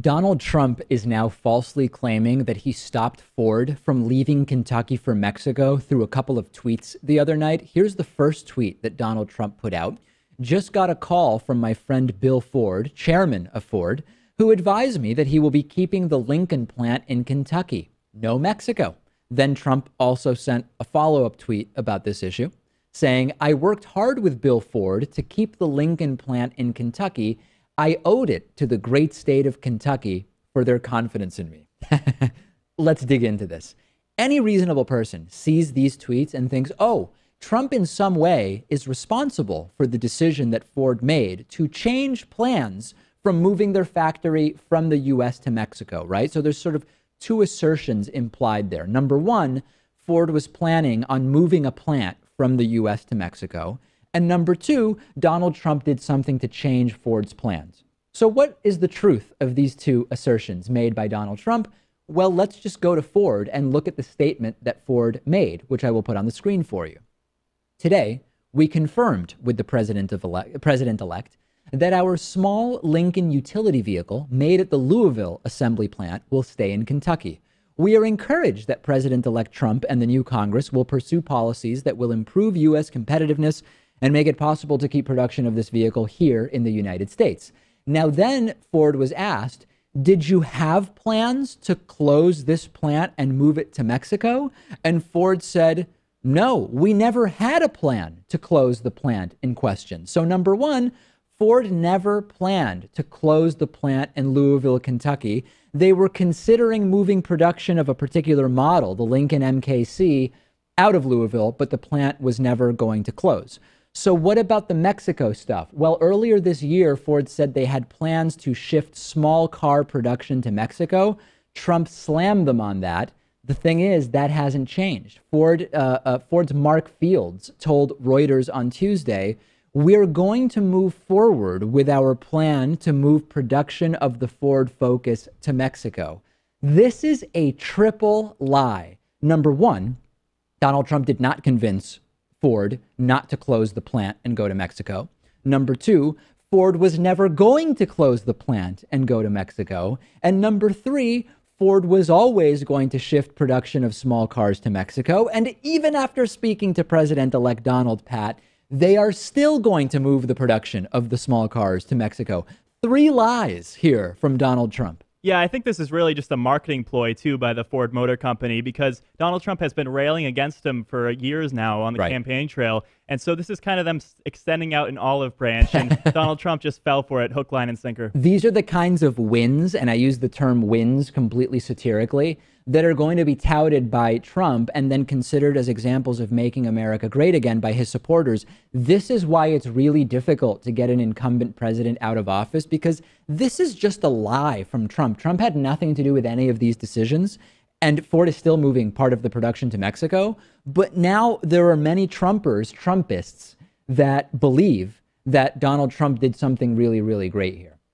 Donald Trump is now falsely claiming that he stopped Ford from leaving Kentucky for Mexico through a couple of tweets the other night. Here's the first tweet that Donald Trump put out. Just got a call from my friend Bill Ford, chairman of Ford, who advised me that he will be keeping the Lincoln plant in Kentucky, no Mexico. Then Trump also sent a follow-up tweet about this issue, saying, I worked hard with Bill Ford to keep the Lincoln plant in Kentucky. I owed it to the great state of Kentucky for their confidence in me. Let's dig into this. Any reasonable person sees these tweets and thinks, oh, Trump in some way is responsible for the decision that Ford made to change plans from moving their factory from the U.S. to Mexico, right? So there's sort of two assertions implied there. Number one, Ford was planning on moving a plant from the U.S. to Mexico. And number two, Donald Trump did something to change Ford's plans. So what is the truth of these two assertions made by Donald Trump? Well, let's just go to Ford and look at the statement that Ford made, which I will put on the screen for you. Today, we confirmed with the president-elect that our small Lincoln utility vehicle made at the Louisville assembly plant will stay in Kentucky. We are encouraged that President-elect Trump and the new Congress will pursue policies that will improve U.S. competitiveness and make it possible to keep production of this vehicle here in the United States. Now, then Ford was asked, did you have plans to close this plant and move it to Mexico? And Ford said, no, we never had a plan to close the plant in question. So number one, Ford never planned to close the plant in Louisville, Kentucky. They were considering moving production of a particular model, the Lincoln MKC, out of Louisville, but the plant was never going to close. So what about the Mexico stuff? Well, earlier this year, Ford said they had plans to shift small car production to Mexico. Trump slammed them on that. The thing is, that hasn't changed. Ford's Mark Fields told Reuters on Tuesday, we're going to move forward with our plan to move production of the Ford Focus to Mexico. This is a triple lie. Number one, Donald Trump did not convince Ford not to close the plant and go to Mexico. Number two, Ford was never going to close the plant and go to Mexico. And number three, Ford was always going to shift production of small cars to Mexico. And even after speaking to President-elect Donald Pat, they are still going to move the production of the small cars to Mexico. Three lies here from Donald Trump. Yeah, I think this is really just a marketing ploy, too, by the Ford Motor Company, because Donald Trump has been railing against him for years now on the campaign trail. And so this is kind of them extending out an olive branch, and Donald Trump just fell for it, hook, line, and sinker. These are the kinds of wins, and I use the term wins completely satirically, that are going to be touted by Trump and then considered as examples of making America great again by his supporters. This is why it's really difficult to get an incumbent president out of office, because this is just a lie from Trump. Trump had nothing to do with any of these decisions, and Ford is still moving part of the production to Mexico. But now there are many Trumpists that believe that Donald Trump did something really, really great here.